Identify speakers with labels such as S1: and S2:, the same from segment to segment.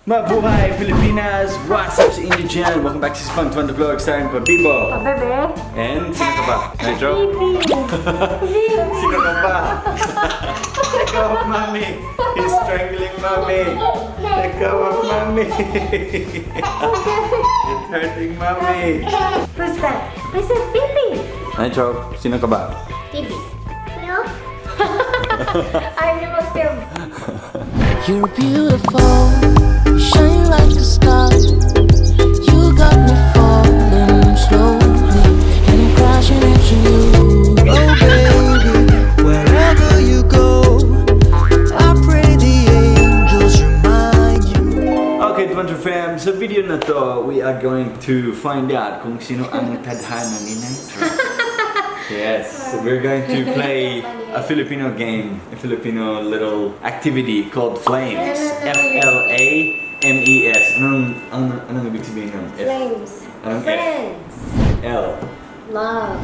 S1: Mabuhay Pilipinas! What's up sa inyo dyan? Welcome back to Spunk to the Vlog starring Pabibo.
S2: Bebe.
S1: And sino ka ba? Nitro? Sino ka ba? Let go of mommy! He's strangling mommy! Let go of mommy! It's hurting mommy!
S2: Who's that? I said Bibi.
S1: Nitro, sino ka ba?
S2: Bibi. No? I'm the most film.
S3: You're beautiful, you shine like a star. You got me falling slowly, and I'm crashing into you. Oh baby, wherever you go, I pray the angels remind you.
S1: Okay, Adventure Fam, sa video na to, we are going to find out kung sino ang tadhana ni Nitro. Yes, so we're going to play a Filipino game, a Filipino little activity called Flames. F-L-A-M-E-S. Anong ibig sabihin nun?
S2: Flames.
S1: Anong F?
S2: Friends.
S1: L.
S2: Love.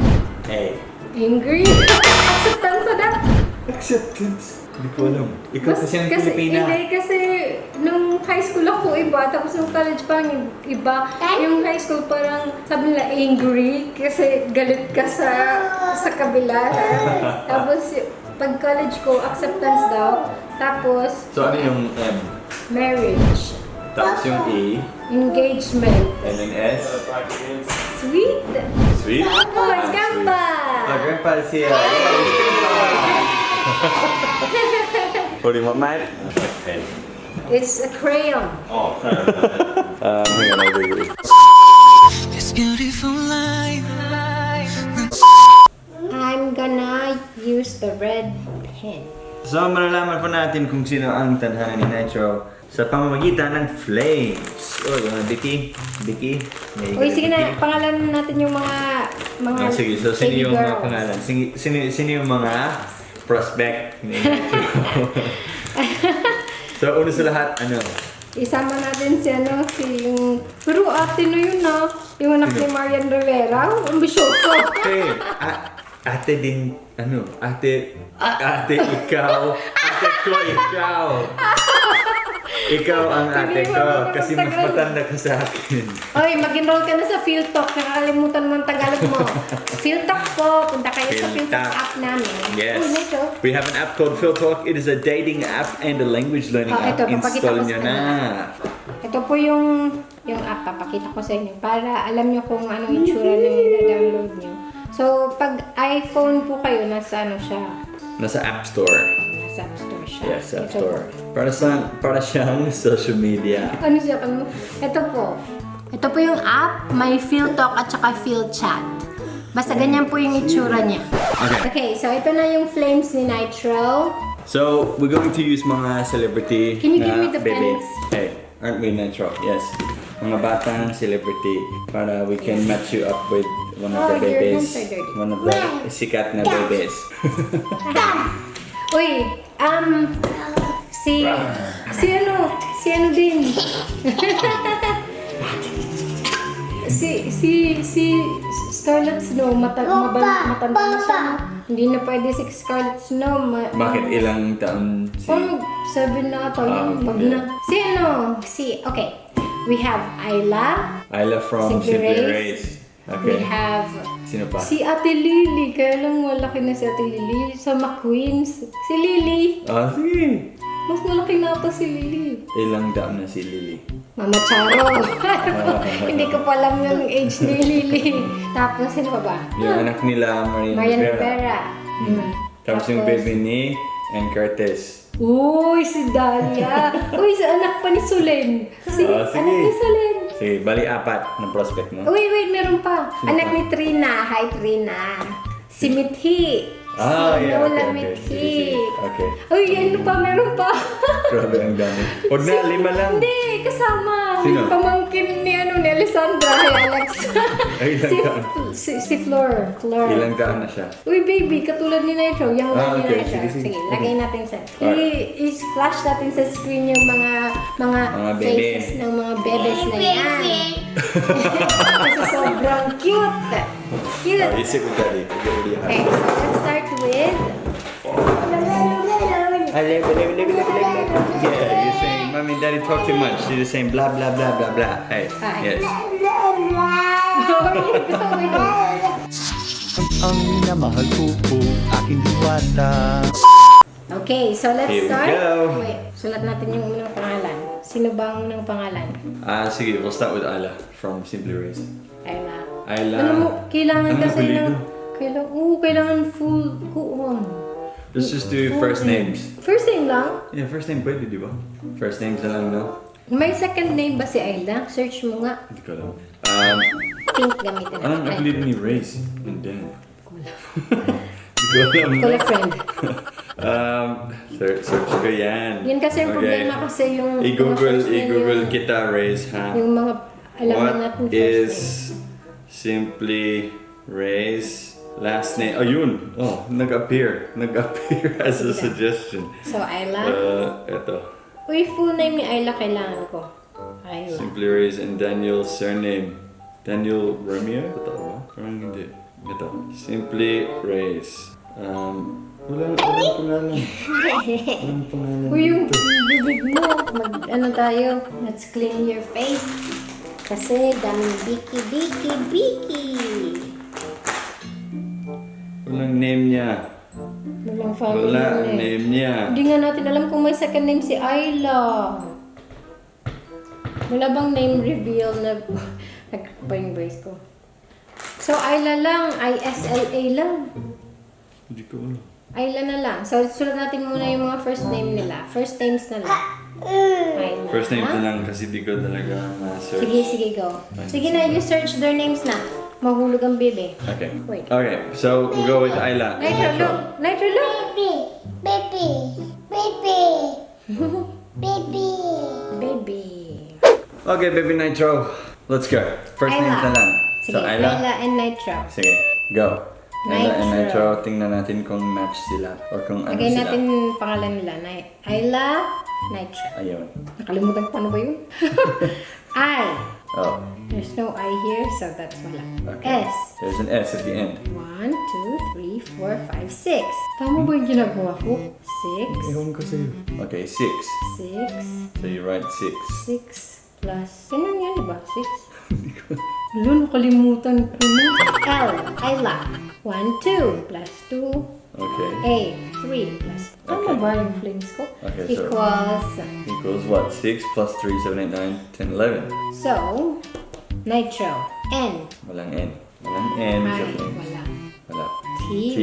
S1: A.
S2: Angry. Acceptance na.
S1: Acceptance. Hindi ko alam. Ikaw kasi ang Pilipina.
S2: Hindi, kasi nung high school ako iba, tapos nung college parang iba. Yung high school parang sabi nila angry kasi galit ka sa kabila. Tapos pag college ko, acceptance daw. Tapos
S1: So ano yung M?
S2: marriage.
S1: Tapos yung E.
S2: Engagement.
S1: And then S.
S2: Sweet.
S1: Sweet?
S2: Oh, it's Grandpa.
S1: Oh, Grandpa is here. What do you want, mate? Okay.
S2: It's a crayon.
S1: Oh, hang on, I'll do it.
S3: This beautiful life.
S2: I'm gonna use the red pen.
S1: So, malalaman po natin kung sino ang tadhana ni Nitro sa pamamagitan ng flames. Oh, yung Vicky. Vicky.
S2: Uy, sige na, pangalan natin yung mga
S1: Sige, so sino
S2: baby
S1: yung mga
S2: girls.
S1: pangalan? Sino yung mga prospect ni Nitro? So, una sa lahat, ano?
S2: Isama natin si yung... Pero ate na yun na. Yung anak ni Marian Rivera. Ambisyoso.
S1: Hey, ate din, ano? Ate, ikaw. Ate ko, ikaw. Ikaw ang ate ko. Kasi mas matanda ka sa akin.
S2: Oy, mag-enroll ka na sa Field Talk. Nakakalimutan mo ang Tagalog mo. Field Talk po. Punta kayo sa
S1: Field
S2: Field Talk
S1: Talk.
S2: app namin.
S1: Yes.
S2: Uy, Nitro.
S1: We have an app called Phil Talk. It is a dating app and a language learning app.
S2: Ito, papakita
S1: Install
S2: ko
S1: nyo
S2: sa
S1: na.
S2: Ito po yung app. Papakita ko sa inyo. Para alam nyo kung anong itsura ng i-download nyo. So, pag iPhone po kayo, nasa ano siya?
S1: Nasa App Store.
S2: Nasa App Store siya.
S1: Yes, App
S2: Ito
S1: Store.
S2: po.
S1: Para siyang social media.
S2: Ano siya? Ito po. Ito po yung app. May Field Talk at saka Field Chat. Basta ganyan po yung itsura niya. Okay, so ito na yung flames ni Nitro.
S1: So, we're going to use mga celebrity
S2: Can you give
S1: na
S2: me the
S1: bebe.
S2: pens?
S1: Hey, aren't we Nitro? Yes. Mga batang celebrity para we can match you up with one of the
S2: Oh, your
S1: bebes.
S2: hands are dirty.
S1: One of the sikat na bebes.
S2: Uy, si ano din? si Scarlett Snow, matanda na siya. Hindi na pwede si Scarlett Snow.
S1: Bakit ilang taon si...
S2: Parang 7 na ata yun. Pag
S1: yeah.
S2: na. Okay. We have Ayla.
S1: Ayla from
S2: Simply
S1: Simply
S2: Race.
S1: Race. Okay.
S2: We have
S1: Sino pa?
S2: si Ate Lily. Kaya lang malaki na si Ate Lily. Sa McQueens. Si Lily.
S1: Ah, sige.
S2: Mas malaki na ata si Lily.
S1: Ilang taon na si Lily?
S2: Mama Charo. Hindi ko pa alam yung age ni Lily. Tapos, sino pa ba?
S1: Yung anak nila,
S2: Marian Rivera.
S1: Tapos yung baby ni and Curtis.
S2: Uy, si Dalia. Uy, si anak pa ni Solen. Si
S1: Ah, sige.
S2: anak ni Solen.
S1: Sige, bali apat ng prospect mo.
S2: Wait, meron pa. Anak ni Trina. Hi, Trina. Si Mithi.
S1: Ah,
S2: si
S1: yeah,
S2: Lola
S1: okay.
S2: Mithi.
S1: Okay.
S2: Uy, ano pa? Meron pa.
S1: Grabe ang dami. Huwag na, 5 lang.
S2: Hindi, kasama.
S1: Sino?
S2: Pamangkin ni Alessandra. Hi, Alex.
S1: Ay, ilang taon?
S2: si Flor.
S1: Ilang taon na siya?
S2: Uy, baby, katulad ni Nitro. Yung ni
S1: okay.
S2: Nitro.
S1: Sige.
S2: Lagay natin sa...
S1: Alright.
S2: I-flash natin sa screen yung mga
S1: bebe.
S2: faces ng mga bebes na yan. Kasi sobrang cute. Cute.
S1: Isip ko dali.
S2: Okay, so let's start with...
S1: Yeah, you're saying, Mommy and Daddy talk too much. You're just saying blah, blah, blah, blah, blah. Hey, yes.
S2: Where are you going?
S3: Ang minamahal ko po, aking diwata.
S2: Okay, so let's
S1: Here we
S2: start.
S1: go.
S2: Wait, sulat natin yung unang pangalan. Sino ba ang unang pangalan?
S1: Sige, we'll start with Ayla from Simply Raised.
S2: Ayla.
S1: Ayla.
S2: Ano mo, kailangan
S1: Anong
S2: kasi
S1: apelido?
S2: ng... kailangan full kuon.
S1: Let's just do first names.
S2: First name lang?
S1: Yeah, first name pwede, di ba? First names na lang, no?
S2: May second name ba si Ayla? Search mo nga.
S1: Hindi ko alam.
S2: Pink gamitin natin.
S1: Anong apelido ni Race and Dan? Hindi ko alam.
S2: Call a friend.
S1: Search ko yan.
S2: Yun kasi yung problema kasi yung...
S1: I-google kita, Race, ha?
S2: Yung mga alaman natin
S1: What
S2: first
S1: is
S2: name.
S1: Simply Race last name? Ayun! Oh, nag-appear as a suggestion.
S2: So, Ayla.
S1: Eto.
S2: Uy, full name ni Ayla kailangan ko. Ayla.
S1: Simply Race and Daniel's surname. Daniel Romeo? Totoo ba? Parang hindi. Ito. Simply Race. Walang pangalan. Walang pangalan.
S2: Uy, yung
S1: dito.
S2: bibig mo. Ano tayo? Let's clean your face. Kasi daming biki.
S1: Walang name niya.
S2: Walang family
S1: Wala
S2: name.
S1: name niya.
S2: Hindi nga natin alam kung may second name si Ayla. Wala bang name reveal na... Nagpa yung voice ko. So, Ayla lang. I-S-L-A lang.
S1: Hindi ko alam.
S2: Ayla na lang. So, sulat natin muna yung mga first name nila. First names na lang. Ayla.
S1: First name na lang kasi di ko talaga ma-search.
S2: Sige, go. Sige na, you search their names na. Mahulog ang bebe.
S1: Okay.
S2: Wait.
S1: Okay, so we'll go with Ayla.
S2: Nitro, look. Nitro, look. Baby.
S1: Okay, baby Nitro. Let's go. First
S2: Ayla.
S1: names na lang.
S2: Sige,
S1: So, Ayla.
S2: Ayla and Nitro.
S1: Sige, go. Ayla and
S2: Nitro.
S1: Nitro. Tingnan natin kung match sila. Or kung ano
S2: Lagay
S1: sila.
S2: natin pangalan nila. Ayla, Nitro.
S1: Ayun.
S2: Nakalimutan ko ano ba yun? I.
S1: Oh,
S2: There's no I here, so that's wala.
S1: okay.
S2: S.
S1: There's an S at the end.
S2: 1, 2, 3, 4, 5, 6. Tama ba yung ginagawa ko? 6,
S1: Ewan ko sa'yo. Okay, 6.
S2: 6,
S1: So you write 6.
S2: 6 plus... Ganun yan, diba? 6? Lalo, nakalimutan ko na. L. Ayla. 1, 2 plus 2.
S1: Okay.
S2: A. 3 plus... Tama
S1: Okay.
S2: ba yung flames ko?
S1: Okay, so-
S2: Equals...
S1: Equals what? 6 plus 3, 7, 8, 9, 10, 11.
S2: So, Nitro. N.
S1: Walang N. Walang N sa
S2: I.
S1: flames.
S2: Wala.
S1: Wala.
S2: T.
S1: T.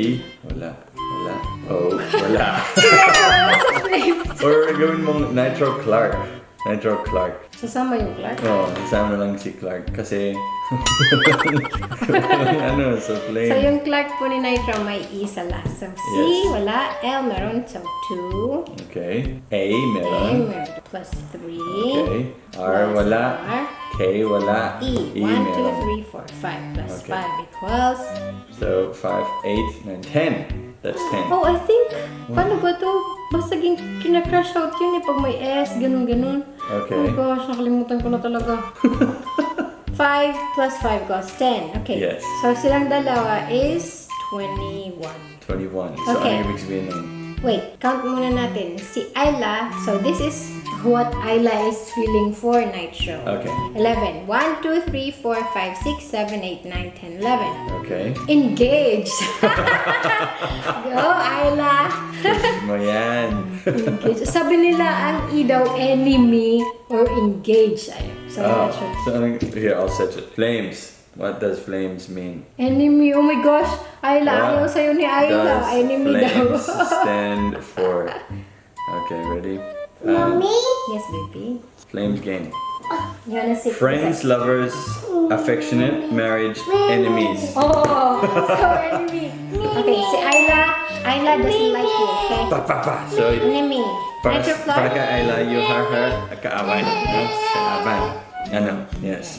S1: Wala. Wala. O. Wala.
S2: Wala sa flames.
S1: Or gawin mong Nitro Clark. Nitro Clark.
S2: Sasama yung Clark.
S1: Oo, isama na lang si Clark kasi walang ano sa flame.
S2: So, yung Clark po ni Nitro may E sa last. So, C,
S1: Yes.
S2: wala. L, meron. So, 2.
S1: Okay. A,
S2: A,
S1: meron.
S2: meron. Plus 3.
S1: Okay. R,
S2: Plus
S1: wala.
S2: R.
S1: K, wala.
S2: E. 1, 2,
S1: meron.
S2: 3, 4, 5. Plus
S1: Okay.
S2: 5 equals...
S1: So, 5, 8, 9, 10. That's 10.
S2: Oh, I think... Paano ba to? Basta kina-crash out yun eh. Pag may S, ganun-ganun.
S1: Okay.
S2: Oh my gosh, nakalimutan ko na talaga. 5 plus 5 goes 10. Okay.
S1: Yes.
S2: So, silang dalawa is 21.
S1: 21. So,
S2: Okay.
S1: ano ibig sabihin nun?
S2: Wait, count muna natin. Si Ayla, so this is what Ayla is feeling for Nitro.
S1: Okay.
S2: 11. 1, 2, 3, 4, 5, 6, 7, 8, 9, 10, 11.
S1: Okay.
S2: Engaged! Go, Ayla!
S1: Mo yan.
S2: Engaged. Sabi nila, ang E daw, enemy or engaged. Ayun. So, not sure.
S1: So, here, I'll search it. Flames. What does flames mean?
S2: Enemy, oh my gosh! Ayla,
S1: What
S2: ayaw sa'yo ni Ayla.
S1: does
S2: Enemy daw.
S1: flames stand for? Okay, ready?
S2: Yes, baby.
S1: Flames game.
S2: You wanna sit?
S1: Friends, lovers, affectionate, marriage, enemies.
S2: Oh, so enemy. Okay, si Ayla doesn't like you, okay?
S1: Pa, pa, pa. So,
S2: Enemy.
S1: para,
S2: Nitro
S1: para
S2: Clark?
S1: kay Ayla, you are her kaaway. No? Kaaban. Ano? Yes.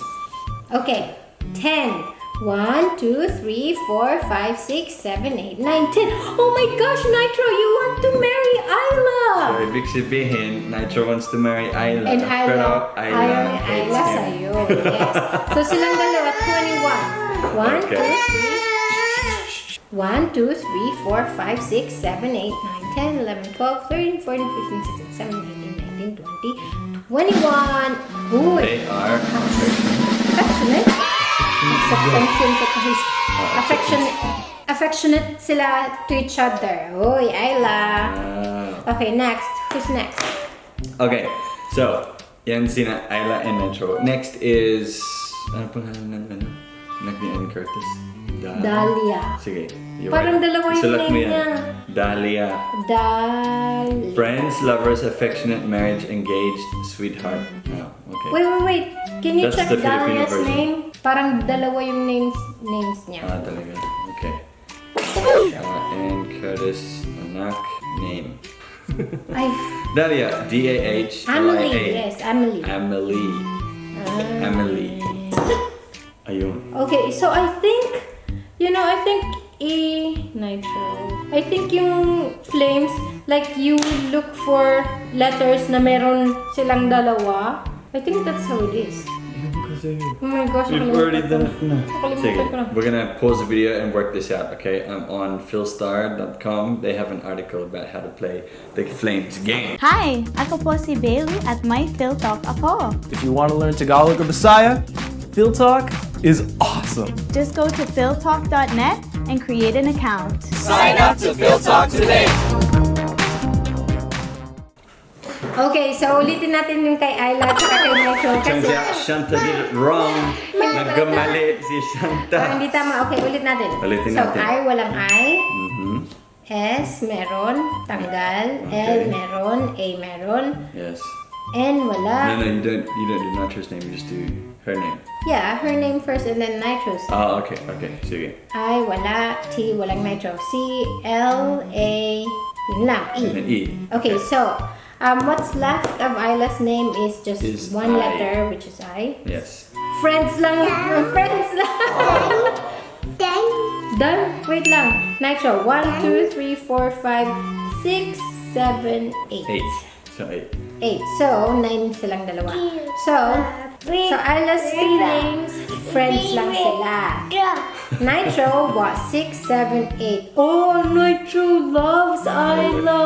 S2: Okay, 10. 1, 2, 3, 4, 5, 6, 7, 8, 9, 10. Oh my gosh, Nitro, you want to marry Ayla!
S1: So, ibig sabihin, Nitro wants to marry Ayla.
S2: And
S1: Pero
S2: ayaw ni
S1: hates
S2: Ayla
S1: him.
S2: sa'yo. Yes. So silang dalawa, 21. 1,
S1: Okay.
S2: 2, 3. 1, 2, 3, 4, 5, 6, 7, 8, 9, 10, 11, 12, 13, 14, 15, 16, 17, 18, 19, 20, 21. Ooh,
S1: They are
S2: affectionate. Acceptance yun sa kahis. Affectionate sila to each other. Uy, Ayla. Okay, next. Who's next?
S1: Okay, so, yan sina Ayla and Nitro. Next is, ano pangalan ng ano? Nag-ni-Ann Curtis?
S2: Dahlia.
S1: Sige.
S2: Parang dalawa yung
S1: Isulat mo
S2: name
S1: yan.
S2: niya.
S1: Dahlia.
S2: Dahlia.
S1: Friends, lovers, affectionate, marriage, engaged, sweetheart. Oh, okay.
S2: Wait. Can you
S1: That's
S2: check
S1: the Filipino
S2: Dahlia's
S1: version.
S2: name? Parang dalawa yung names niya.
S1: Ah, talaga. Okay. And Curtis, anak, name.
S2: Ay,
S1: Dahlia, D-A-H-L-I-A.
S2: Emily. Yes, Emily.
S1: Emily. Emily. Ayun.
S2: Okay, so I think Nitro. I think yung flames, like you look for letters na meron silang dalawa. I think that's how it is. Oh my gosh,
S1: We've already done it na.
S2: Nakalimutan ko na.
S1: We're gonna pause the video and work this out, okay? On philstar.com, they have an article about how to play the Flames game.
S4: Hi! Ako po si Bailey at may Phil Talk ako.
S5: If you want to learn Tagalog or Bisaya, Phil Talk is awesome.
S4: Just go to philtalk.net and create an account.
S5: Sign up to Phil Talk today.
S2: Okay, so ulitin natin yung kay Ayla at saka kay Nitro.
S1: Turns
S2: Kasi
S1: out Shanta did it wrong. Nagkamali si Shanta.
S2: hindi tama. Okay, ulit natin.
S1: Ulitin
S2: So,
S1: natin.
S2: I, walang I.
S1: Mm-hmm.
S2: S, meron. Tanggal. L,
S1: Okay.
S2: meron. A, meron.
S1: Yes.
S2: N, wala.
S1: No, you don't do Nitro's name, you just do her name.
S2: Yeah, her name first and then Nitro's.
S1: Oh, okay. Sige.
S2: I, wala. T, walang Nitro. C, L, A, yun lang. E.
S1: And then E.
S2: Okay, so, what's left of Ayla's name is just
S1: Is
S2: one
S1: I.
S2: letter, which is I.
S1: Yes.
S2: Friends lang. Friends lang. Done? Wait lang. Nitro. 1, 2, 3, 4, 5, 6, 7, 8.
S1: 8. So 8.
S2: 8. So, 9 silang dalawa. So Ayla's feelings, friends lang sila. Nitro was 6, 7, 8. Oh, Nitro loves Ayla.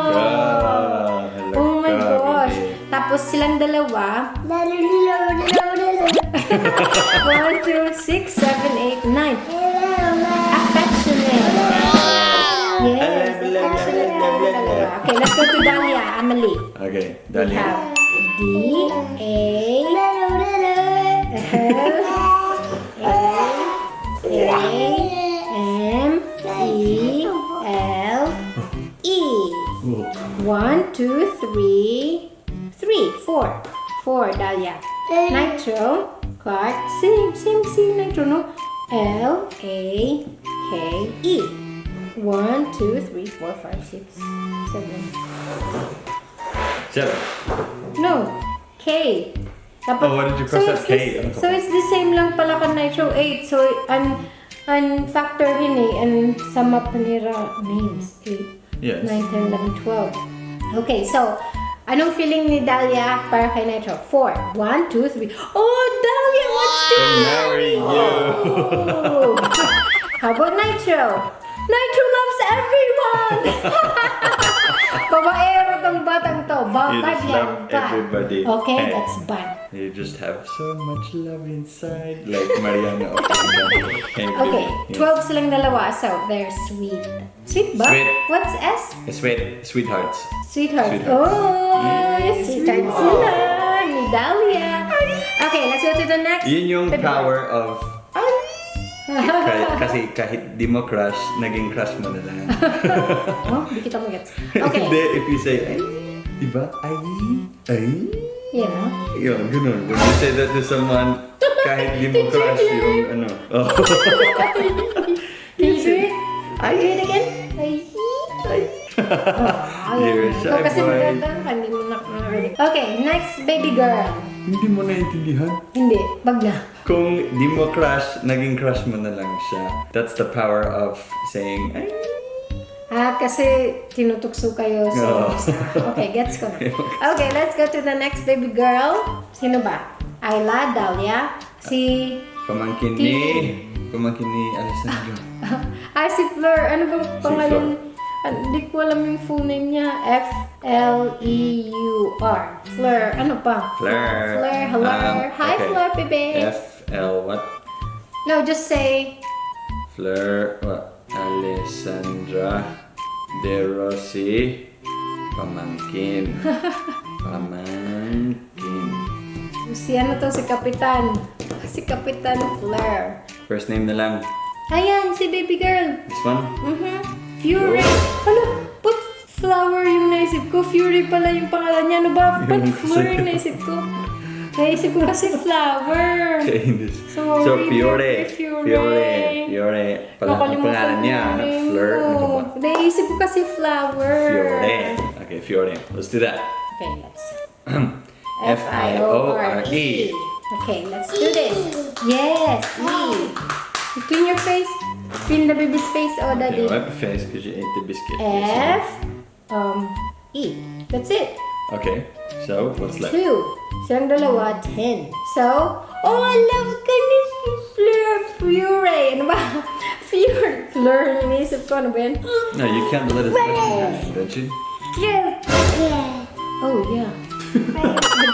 S2: Oh my gosh. Tapos silang dalawa. 1, 2, 6, 7, 8, 9. Affectionate. Yes. Okay, let's go to Dahlia. Emily.
S1: Okay,
S2: We
S1: Dahlia.
S2: have D, A, M, E, L, E. 1, 2, 3, 4. 4, Dahlia. Nitro, Clark, same Nitro, no? L, A, K, E. 1, 2, 3, 4, 5, 6, 7.
S1: 7.
S2: No, K. Tapos,
S1: Oh, why did you cross out K?
S2: So it's the same lang pala ka Nitro 8. So, factor in and sum up nila names. 8,
S1: Yes.
S2: 9, 10, 11, 12. Okay, so, anong feeling ni Dahlia para kay Nitro? 4. 1, 2, 3. Oh, Dahlia wants to
S1: Marry you.
S2: Oh. How about Nitro? Nitro loves everyone! Babaero tong batang to.
S1: You
S2: Bad
S1: just
S2: yan.
S1: love
S2: Bad.
S1: everybody.
S2: Okay,
S1: Hey.
S2: that's bad.
S1: You just have so much love inside. Like Mariana. Hey,
S2: Okay,
S1: baby.
S2: 12 silang dalawa. So, they're sweet. Sweet ba?
S1: Sweet.
S2: What's S?
S1: Sweethearts.
S2: Sweetheart.
S1: Sweethearts.
S2: Oh,
S1: Yes.
S2: sweetheart sila. Ni Dahlia. Okay, let's go to the next.
S1: Yun yung
S2: Baby.
S1: power of... Kasi kahit di mo crush, naging crush mo na lang.
S2: Oh, di kita mo gets. Okay.
S1: Hindi, if you say, ay, diba? Ay.
S2: Yeah.
S1: Yun, ganun. When you say that to someone, kahit di mo crush yung ano. Oh.
S2: Can you do it?
S1: Ay.
S2: Do it again?
S1: Ay. You're a shy
S2: Ikaw kasi
S1: boy.
S2: maganda, hindi mo na-ready. Okay, next baby girl.
S1: Hindi mo naintindihan.
S2: Hindi, wag na.
S1: Kung di mo crush, naging crush mo na lang siya. That's the power of saying, ay.
S2: Kasi tinutukso kayo sa
S1: Oo.
S2: Okay, gets ko na. Okay, let's go to the next baby girl. Sino ba? Ayla, Dahlia, si
S1: Pamangkin ni pamangkin ni Alessandro?
S2: Si Fleur. Ano bang pangalan? Hindi ko alam yung full name niya. F-L-E-U-R. Fleur. Ano pa?
S1: Fleur.
S2: Fleur. Hello. Hi,
S1: okay.
S2: Fleur, baby.
S1: F-L what?
S2: No, just say...
S1: Fleur, what? Alessandra De Rossi, pamangkin. Pamangkin.
S2: Si ano to? Si Kapitan. Si Kapitan Fleur.
S1: First name na lang.
S2: Ayan, si baby girl.
S1: This one?
S2: Fury. Ano? Put flower yung naisip ko. Fury pala yung pangalan niya. Ano ba? Put Fleur yung naisip ko. Naisip ko kasi flower.
S1: Okay,
S2: So,
S1: Fiore.
S2: Fiore.
S1: Fiore. Pala ang pangalan niya. Not Fleur. Ano ba?
S2: Naisip ko kasi flower.
S1: Fiore. Okay, Fiore. Let's do that.
S2: Okay, let's.
S1: F-I-O-R-E.
S2: Okay, let's do this. Yes, E. Between your face. Between the baby's face. Oh,
S1: Okay,
S2: daddy.
S1: wipe your face because you ate the biscuit.
S2: E. That's it.
S1: Okay, so what's left?
S2: 2. Silang dalawa, 10. So, I love ka ni si Fleur. Fury. Ano ba? Fleur. Inisip ko. Ano ba yan?
S1: No, you can't let us recognize, don't you?
S2: Oh, yeah.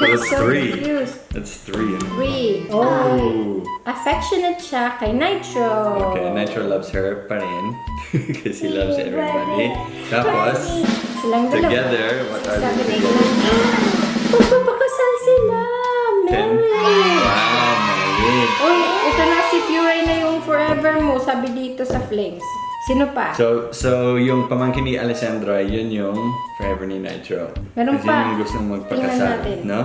S1: That's
S2: so
S1: 3.
S2: confused.
S1: That's 3.
S2: 3. Oh.
S1: Oh.
S2: Affectionate siya kay Nitro.
S1: Okay, Nitro loves her pa rin because he loves everybody. Tapos,
S2: Silang dalawa.
S1: together, what are they
S2: 7, 8,
S1: together?
S2: 9. Magpapakasal sila.
S1: 10.
S2: Meron.
S1: Wow, married.
S2: Uy, ito na si Fury na yung forever mo, sabi dito sa Flames. Sino pa?
S1: So yung pamangkin ni Alessandra, yun yung forever ni Nitro.
S2: Meron
S1: Kasi
S2: pa.
S1: yun yung gustong magpakasal,
S2: Tingnan natin.
S1: no?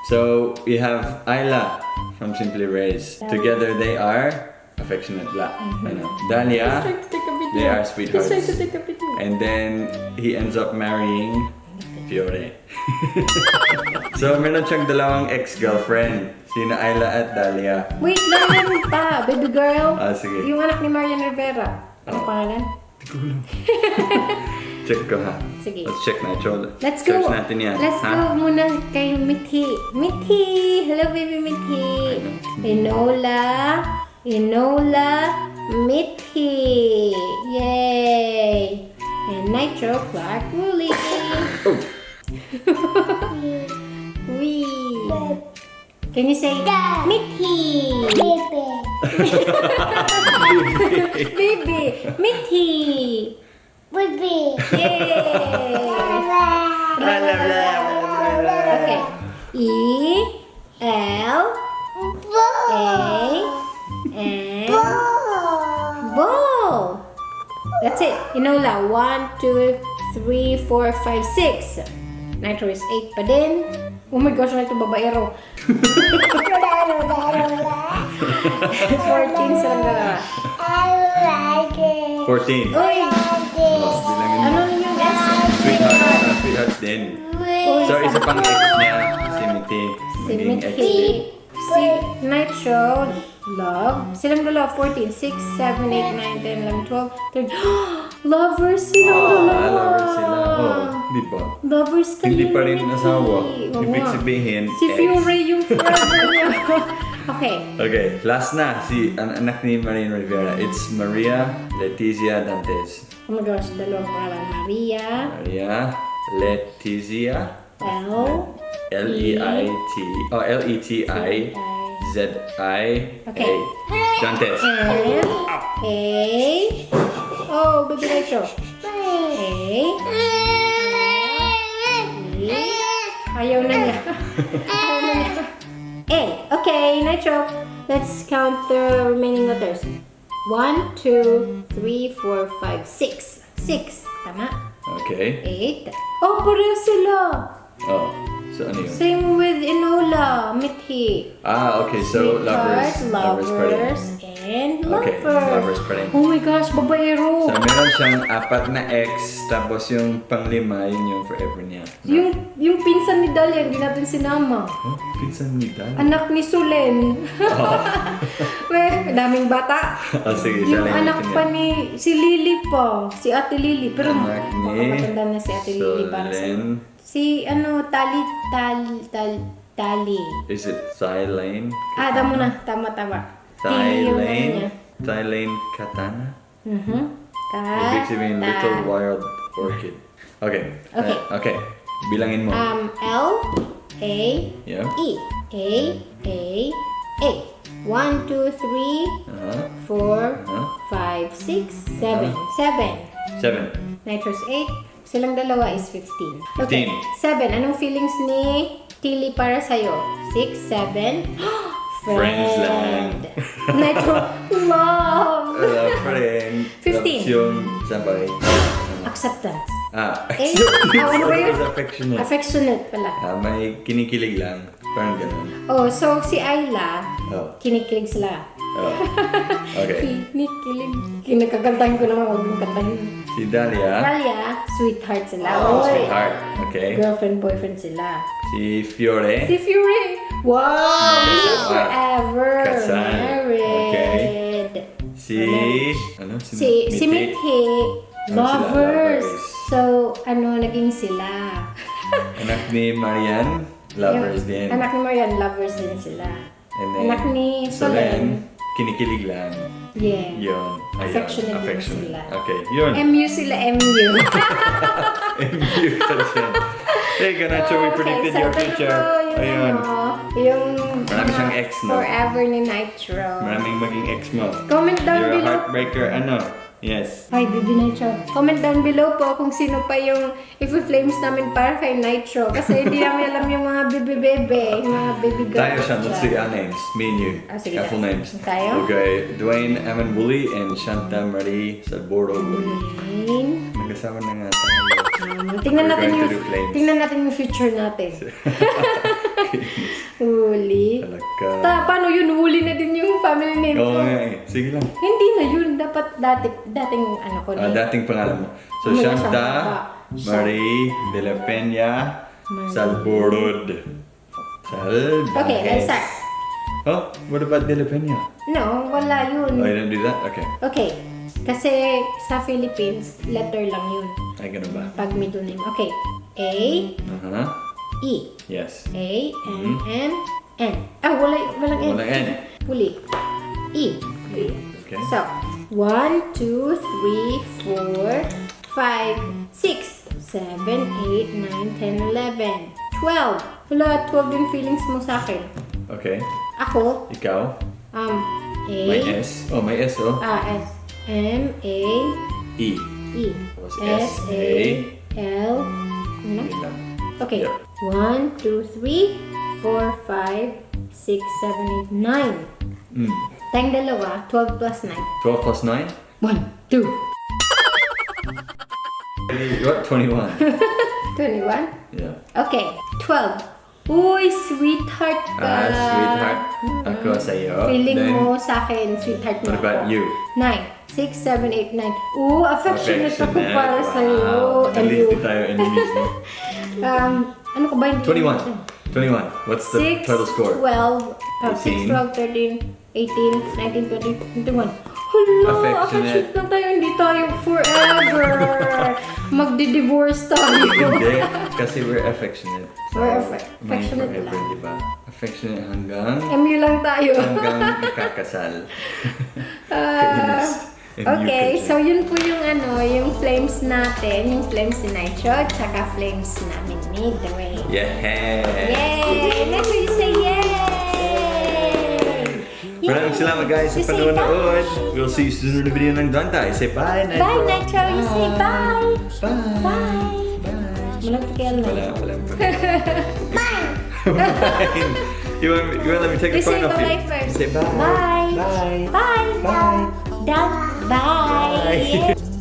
S1: So we have Ayla from Simply Raised. Together they are affectionate la. Ano? Dahlia,
S2: Trying to take a video.
S1: they are
S2: He's
S1: sweethearts.
S2: trying to take a video.
S1: And then he ends up marrying Fiore. So meron siyang dalawang ex-girlfriend. Sina Ayla at Dahlia.
S2: Wait lang, meron pa. Baby girl.
S1: Sige.
S2: Yung anak ni Marian Rivera. Ano pangalan?
S1: Check ko ha.
S2: Sige.
S1: Let's check Nitro.
S2: Let's go.
S1: Search natin yan.
S2: Let's
S1: ha?
S2: go muna kay Mithi. Mithi! Hello, baby Mithi. Enola, Mithi. Yay! And Nitro Clark Woolley.
S1: Oh.
S2: Wee. Can you say Mithi? Baby. Mithi. Yay! Okay. E-L-A-N ball. That's it. Enola. 1, 2, 3, 4, 5, 6. Nitro is 8 pa din. Oh my gosh, ito babaero. 14 silang dalawa.
S1: 14.
S2: Uy!
S1: Bilangin mo.
S2: Ano yung S?
S1: Sweethearts din.
S2: Uy,
S1: So, isa pang ex niya, si Mithi.
S2: Si
S1: Maging ex
S2: Mithi.
S1: din.
S2: Si Nitro, Love. Silang dalawa, 14, 6, 7, 8, 9, 10, 11, 12, 13. Lovers silang dalawa.
S1: Lovers sila. Oh, di ba?
S2: Lovers kayo.
S1: Hindi pa rin
S2: ni Mithi.
S1: asawa.
S2: Oo
S1: Ibig
S2: nga.
S1: sabihin,
S2: Si
S1: ex.
S2: Fury yung forever niya. Okay.
S1: Okay, last na. Si anak ni Marian Rivera. It's Maria Letizia Dantes.
S2: Oh my gosh, dalawang pangalan. Maria,
S1: Maria Letizia
S2: L,
S1: L-E-I-T Oh, L-E-T-I-Z-I-A
S2: Okay.
S1: Dantes.
S2: N, A, oh, baby Nitro. A, ayaw na niya. Ayaw na niya. A. Okay, Nitro. Let's count the remaining letters. 1, 2, 3, 4, 5, 6. 6. Tama.
S1: Okay.
S2: 8. Oh, pareho sila.
S1: Oh, so ano yun?
S2: Same with Enola, Mithi.
S1: Okay, so lovers.
S2: Lovers
S1: pa rin.
S2: and
S1: Okay,
S2: lovers.
S1: lovers pa rin.
S2: Oh my gosh, babaero.
S1: So, meron siyang 4 na ex, tapos yung pang-5, yun yung forever niya. No?
S2: Yung pinsan ni Dahlia, hindi natin sinama.
S1: Oh, pinsan ni Dan.
S2: Anak ni Sulen. Weh, daming bata.
S1: Sige,
S2: Yung
S1: siya lang
S2: anak
S1: natin
S2: pa
S1: yan.
S2: ni, si Lily pa. Si Ate Lily. Pero
S1: Anak ni
S2: makakatanda na si Ate Lily para sa...
S1: Solen.
S2: Si Tali.
S1: Is it Thailand?
S2: Tama na. Tama. T yung ano
S1: Thailand.
S2: niya.
S1: Thailand katana. Ibig
S2: Kat.
S1: sabihin little wild orchid. Okay.
S2: Okay.
S1: Okay. Bilangin mo.
S2: L A
S1: Yeah.
S2: E A 1, 2, 3, 4, 5, 6, 7.
S1: 7.
S2: Nitro's 8. Silang dalawa is 15. Okay.
S1: 15.
S2: 7. Anong feelings ni Tilly para sa'yo? 6, 7.
S1: Friends lang.
S2: Nitro, love.
S1: Friend.
S2: 15.
S1: Tapos yung sabay.
S2: Acceptance.
S1: Acceptance.
S2: Ano ba yun?
S1: Is affectionate.
S2: Affectionate pala.
S1: May kinikilig lang. Parang ganun.
S2: Oh, so si Ayla,
S1: Oh.
S2: kinikilig sila.
S1: Oh. Okay.
S2: Kinikilig. Kinakakantahin ko naman, huwag mong kantahin.
S1: Si Dalia.
S2: Talia, sweetheart sila.
S1: Oh,
S2: Oy.
S1: sweetheart. Okay.
S2: Girlfriend, boyfriend sila.
S1: Si Fiore.
S2: Si Fury. Wow!
S1: Yes.
S2: Forever
S1: Kasal.
S2: married.
S1: Si... Ano?
S2: Si Mithe.
S1: Ano sila?
S2: Lovers.
S1: Lovers.
S2: So, naging sila.
S1: Anak ni Marian. Lovers din.
S2: Anak ni Marian, lovers din sila.
S1: And then,
S2: Anak ni Solen.
S1: kinikilig lang.
S2: Yeah.
S1: Yun. Ayun.
S2: Affectionate din sila.
S1: Okay. Yun.
S2: MU sila, MU.
S1: MU ka dyan. Hey, Ganacho, we predicted your future. Ayun.
S2: Yung
S1: Marami siyang ex, no?
S2: forever ni Nitro.
S1: Maraming maging ex mo.
S2: Comment down
S1: You're a
S2: below.
S1: heartbreaker. Ano? Yes.
S2: Hi, Baby Nitro. Comment down below po kung sino pa yung i-flames namin para kay Nitro. Kasi hindi namin alam yung mga baby-bebe, yung mga baby girls.
S1: Tayo siya. Let's see our names. Me and you.
S2: Sige.
S1: Full names.
S2: Tayo?
S1: Okay. Dwayne Amanbuli and Shanta Marie Salboro.
S2: Wayne.
S1: Nag-asawa na nga tayo.
S2: Tingnan
S1: We're
S2: natin
S1: going
S2: yung
S1: to do flames.
S2: tingnan natin yung future natin. Huli.
S1: Talaga.
S2: Paano yun? Huli na din yung family name
S1: Oo
S2: ko.
S1: nga eh. Sige lang.
S2: Hindi na yun. Dapat dating ano ko na.
S1: Dating pangalan mo. So,
S2: Ano yung
S1: Shanta
S2: Shanta?
S1: Marie de la Peña Salborod.
S2: Okay, let's start.
S1: Oh, what about de la Peña?
S2: No, wala yun.
S1: Oh, you didn't do that? Okay.
S2: Okay. Kasi sa Philippines, letter lang yun.
S1: Ay, ganun ba?
S2: Pag middle name. Okay. A,
S1: Uh-huh.
S2: E.
S1: Yes.
S2: A, N, N, N. Walang N.
S1: Walang N.
S2: Huli. E.
S1: Okay.
S2: So, 1, 2, 3, 4, 5, 6, 7, 8, 9, 10, 11, 12. Wala, 12 yung feelings mo sa akin.
S1: Okay.
S2: Ako,
S1: Ikaw?
S2: A.
S1: May S. Oh, may S, oh.
S2: S. M, A,
S1: E.
S2: E.
S1: Tapos
S2: S, A, L. Ano?
S1: Yun lang.
S2: Okay.
S1: Yep.
S2: 1, 2, 3, 4, 5, 6, 7, 8, 9. Tayong dalawa, 12 plus 9.
S1: 12 plus 9?
S2: 1, 2.
S1: What? 21.
S2: 21?
S1: Yeah.
S2: Okay. 12. Uy, sweetheart ka.
S1: Sweetheart. Ako sa'yo.
S2: Feeling
S1: Then,
S2: mo sa akin, sweetheart mo
S1: what about
S2: ako.
S1: you?
S2: 9, 6, 7, 8, 9. Affectionate ako para sa'yo.
S1: Wow. At
S2: And
S1: least
S2: you.
S1: di tayo enemies, no?
S2: Ano ka ba?
S1: 21. 21. What's the
S2: 6,
S1: total score?
S2: 12, 6, 12, 13, 18, 19, 20, 21. Hala, affectionate lang tayo. Hindi tayo forever. Magdi-divorce tayo.
S1: Hindi. Kasi we're affectionate.
S2: We're
S1: may
S2: affectionate
S1: forever,
S2: lang.
S1: di ba? Affectionate hanggang
S2: MU lang tayo.
S1: ikakasal. Kainis. And
S2: Okay,
S1: you
S2: so yun po yung yung flames natin. Yung flames ni Nitro, tsaka flames namin ni Dwayne.
S1: Yeah.
S2: Yay! Make sure you say yay!
S1: Maraming salamat guys sa
S2: You say
S1: panonood.
S2: bye.
S1: We'll see you soon in the video ng Dantay. Say bye, Nitro.
S2: Bye, Nitro! You say bye!
S1: Bye.
S2: Bye! Walang pakialam na.
S1: Wala.
S2: Bye!
S1: Bye. You want to let me take a
S2: You say
S1: photo of you?
S2: bye first.
S1: Say bye.
S2: Bye!
S1: Bye.
S2: Bye!
S1: Bye.
S2: Down. Bye!
S1: Bye.